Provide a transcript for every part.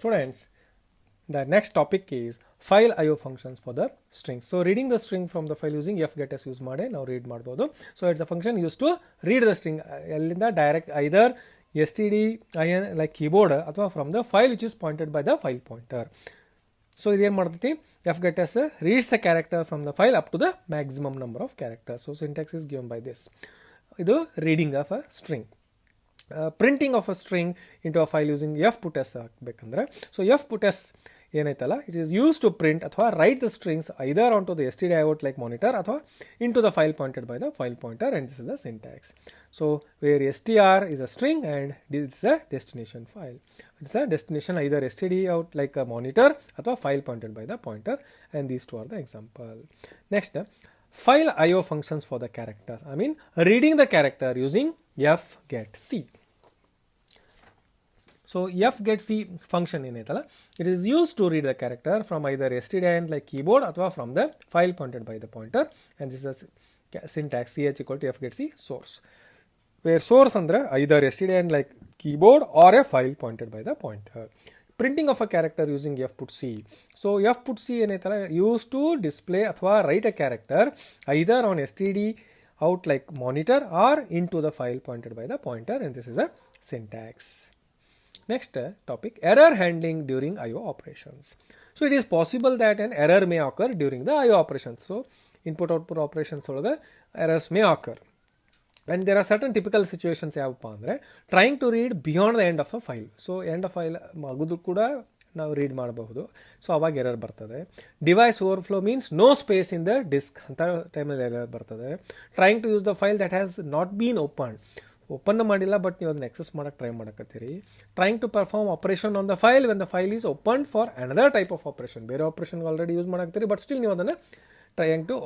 Students, the next topic is file IO functions for the strings. So reading the string from the file using fgetS use ಮಾಡಿ ನಾವು read ಮಾಡಬಹುದು. So it's a function used to read the string ಎಲ್ಲಿಂದ direct either stdin like keyboard ಅಥವಾ from the file which is pointed by the file pointer. So ಇದೇನು ಮಾಡ್ತೈತಿ fgetS reads the character from the file up to the maximum number of characters. So syntax is given by this. ಇದು reading of a string. Printing of a string into a file using fputS ಹಾಕಬೇಕಂದ್ರೆ so fputS ಏನಾಯ್ತಲ್ಲ it is used to print ಅಥವಾ write the strings either onto the std out like monitor ಅಥವಾ into the file pointed by the file pointer, and this is the syntax. So where str is a string and this is a destination file. It's a destination either std out like a monitor ಅಥವಾ file pointed by the pointer, and these two are the example. Next, file IO functions for the characters. I mean reading the character using fgetC. So fgetC function ಏನಾಯ್ತಲ್ಲ it is used to read the character from either stdin like keyboard ಅಥವಾ from the file pointed by the pointer, and this is a syntax ch equal to fgetC source, where source ಅಂದ್ರೆ either stdin like keyboard or a file pointed by the pointer. Printing of a character using fputC. So fputC ಏನಾಯ್ತಲ್ಲ used to display ಅಥವಾ write a character either on std out like monitor or into the file pointed by the pointer, and this is a syntax. Next topic, error handling during IO operations. So it is possible that an error may occur during the IO operations. So input output operations ಒಳಗೆ errors may occur, and there are certain typical situations ಯಾವಪ್ಪ ಅಂದರೆ trying to read beyond the end of a file. So end of file ಮಗುದು ಕೂಡ ನಾವು read ಮಾಡಬಹುದು, so ಅವಾಗ error ಬರ್ತದೆ. Device overflow means no space in the disk ಅಂತ ಟೈಮಲ್ಲಿ error ಬರ್ತದೆ. Trying to use the file that has not been open ಮಾಡಿಲ್ಲ but ನೀವು ಅದನ್ನ ಆಕ್ಸೆಸ್ ಮಾಡಕ್ಕೆ ಟ್ರೈ ಮಾಡಕತ್ತೀರಿ. Trying to perform operation on the file when the file is open for another type of operation. ಬೇರೆ operation already use ಮಾಡಾಕ್ತೀರಿ but still ನೀವು ಅದನ್ನು trying to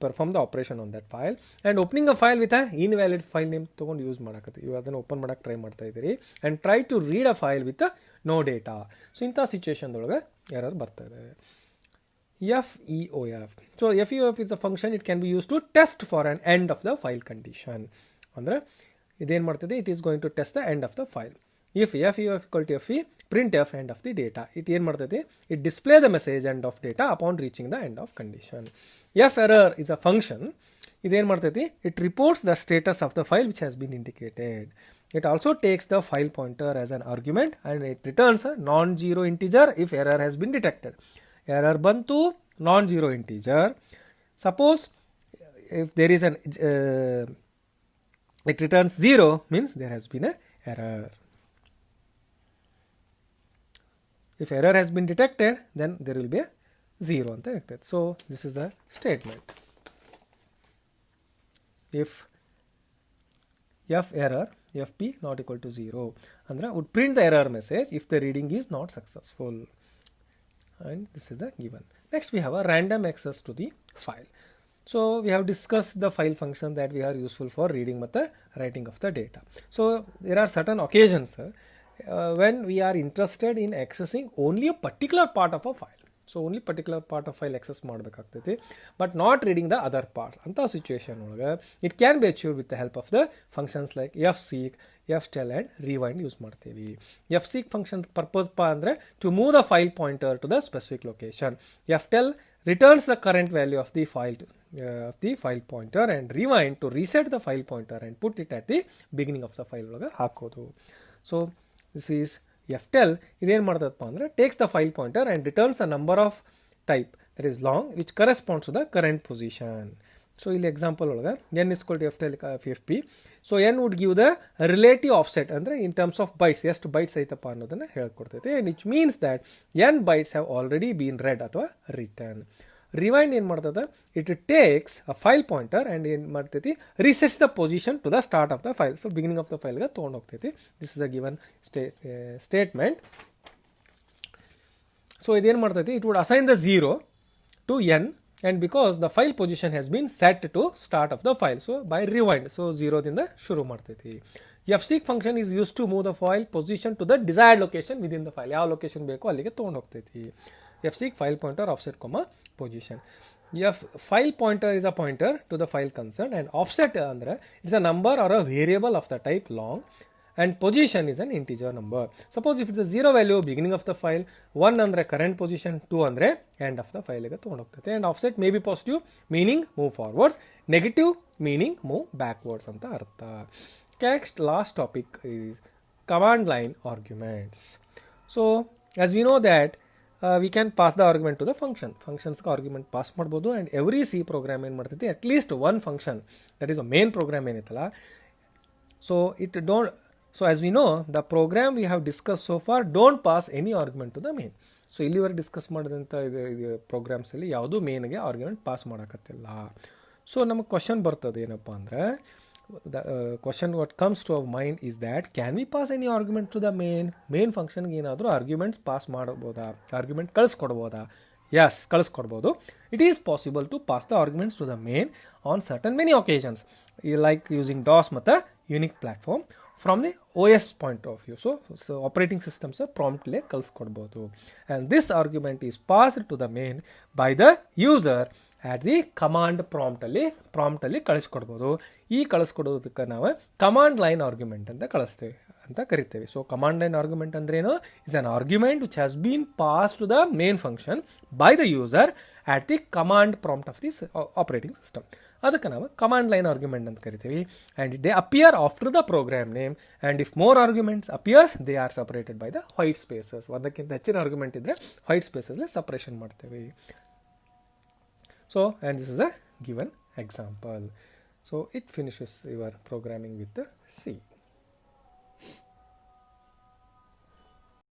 perform the operation on that file, and opening a file with a invalid file name ತಗೊಂಡು use ಮಾಡಕತ್ತೀವಿ. ಇವು ಅದನ್ನು open ಮಾಡಕ್ಕೆ try ಮಾಡ್ತಾ ಇದ್ದೀರಿ and try to read a file with no data. So ಇಂಥ ಸಿಚುವೇಶನ್ದೊಳಗೆ error ಬರ್ತದೆ. FEOF. So FEOF is a function, it can be used to test for an end of the file condition. ಅಂದರೆ ಇದೇನು ಮಾಡ್ತದೆ, it is going to test the end of the file. If FEOF equal to FE, printf end of the data. It ಏನು ಮಾಡ್ತದೆ, it display the message end of data upon reaching the end of condition. FError is a function. ಇದೇನು ಮಾಡ್ತೈತಿ, it reports the status of the file which has been indicated. It also takes the file pointer as an argument and it returns a non-zero integer if error has been detected. Error bantu non-zero integer. Suppose if there is an it returns 0 means there has been a error. If error has been detected, then there will be a 0 ಅಂತ ಇರ್ತದೆ. So this is the statement. If error fp not equal to 0 ಅಂದ್ರೆ would print the error message if the reading is not successful, and this is the given. Next we have a random access to the file. So we have discussed the file function that we are useful for reading ಮತ್ತು writing of the data. So there are certain occasions when we are interested in accessing only a particular part of a file. So only particular part of file access ಮಾಡಬೇಕಾಗ್ತೈತಿ but not reading the other parts. ಅಂತ situation ಒಳಗೆ it can be achieved with the help of the functions like fseek, ftell and rewind use ಮಾಡ್ತೀವಿ. fseek function purpose ಅಂದರೆ to move the file pointer to the specific location. ftell returns the current value of the file pointer, and rewind to reset the file pointer and put it at the beginning of the file ಒಳಗೆ ಹಾಕೋದು. So this is ftell. ಇದೇನು ಮಾಡ್ತದಪ್ಪ ಅಂದರೆ takes the file pointer and returns a number of type that is long which corresponds to the current position. So ಇಲ್ಲಿ example ಒಳಗೆ n is equal to ftell fp. So n would give the relative offset ಅಂದರೆ in terms of bytes ಎಷ್ಟು bytes ಐತಪ್ಪ ಅನ್ನೋದನ್ನು ಹೇಳ್ಕೊಡ್ತೈತೆ, and which means that n bytes have already been read ಅಥವಾ written. Rewind ಏನು ಮಾಡ್ತದೆ, it takes a file pointer and ಏನು ಮಾಡ್ತೈತಿ resets the position to the start of the file. So beginning of the file ಗೆ ತೊಗೊಂಡು ಹೋಗ್ತೈತಿ. This is a given statement. So ಇದೇನು ಮಾಡ್ತೈತಿ, it would assign the 0 to n, and because the file position has been set to start of the file, so by rewind, so 0 ದಿಂದ ಶುರು ಮಾಡ್ತೈತಿ. fseek function is used to move the file position to the desired location within the file. ಯಾವ location ಬೇಕೋ ಅಲ್ಲಿಗೆ ತೊಗೊಂಡು ಹೋಗ್ತೈತಿ. fseek file pointer offset position. File pointer is a pointer to the file concerned, and offset ಅಂದ್ರೆ it's a number or a variable of the type long, and position is an integer number. Suppose if it's a 0 value beginning of the file, 1 andre current position, 2 andre end of the file ಗೆ ತಗೊಂಡು ಹೋಗ್ತದೆ. And offset may be positive meaning move forwards, negative meaning move backwards ಅಂತ ಅರ್ಥ. Next last topic is command line arguments. So as we know that we can pass the argument to the function. Functions argument pass ಮಾಡ್ಬೋದು. And every C program ಏನು ಮಾಡ್ತೈತಿ, at least one function, that is a main program ಏನೈತಲ್ಲ, so it don't, so as we know the program we have discussed so far don't pass any argument to the main. So ಇಲ್ಲಿವರೆಗೆ discuss ಮಾಡಿದಂಥ ಇದು ಪ್ರೋಗ್ರಾಮ್ಸಲ್ಲಿ ಯಾವುದೂ ಮೇನ್ಗೆ argument pass ಮಾಡೋಕತ್ತಿಲ್ಲ. So ನಮಗೆ question ಬರ್ತದೆ ಏನಪ್ಪ ಅಂದರೆ, the question what comes to our mind is that can we pass any argument to the main ಫಂಕ್ಷನ್ಗೆ ಏನಾದರೂ ಆರ್ಗ್ಯುಮೆಂಟ್ಸ್ ಪಾಸ್ ಮಾಡಬಹುದಾ, ಆರ್ಗ್ಯುಮೆಂಟ್ ಕಳಿಸ್ಕೊಡ್ಬೋದಾ? ಎಸ್, ಕಳಿಸ್ಕೊಡ್ಬೋದು. It is possible to pass the arguments to the main on certain many occasions, like using DOS ಮತ್ತು Unix platform from the OS point of view. So operating systems ಪ್ರಾಂಪ್ಟ್ಲೇ ಕಳಿಸ್ಕೊಡ್ಬೋದು. And this argument is passed to the main by the user at the command ಪ್ರಾಂಪ್ಟಲ್ಲಿ ಕಳಿಸ್ಕೊಡ್ಬೋದು. ಈ ಕಳಿಸ್ಕೊಡೋದಕ್ಕೆ ನಾವು command line argument ಅಂತ ಕರಿತೇವೆ. ಸೊ ಕಮಾಂಡ್ ಲೈನ್ ಆರ್ಗ್ಯುಮೆಂಟ್ ಅಂದ್ರೇನು? Is an argument which has been pass to the main function by the user at the command prompt of this operating system. ಅದಕ್ಕೆ ನಾವು ಕಮಾಂಡ್ ಲೈನ್ ಆರ್ಗ್ಯುಮೆಂಟ್ ಅಂತ ಕರಿತೀವಿ. And they appear after the program name, and if more arguments appears they are separated by the white spaces. ಒಂದಕ್ಕಿಂತ ಹೆಚ್ಚಿನ argument ಇದ್ದರೆ white ಸ್ಪೇಸಸ್ಲಿ separation ಮಾಡ್ತೇವೆ. So, and this is a given example. So it finishes your programming with the C.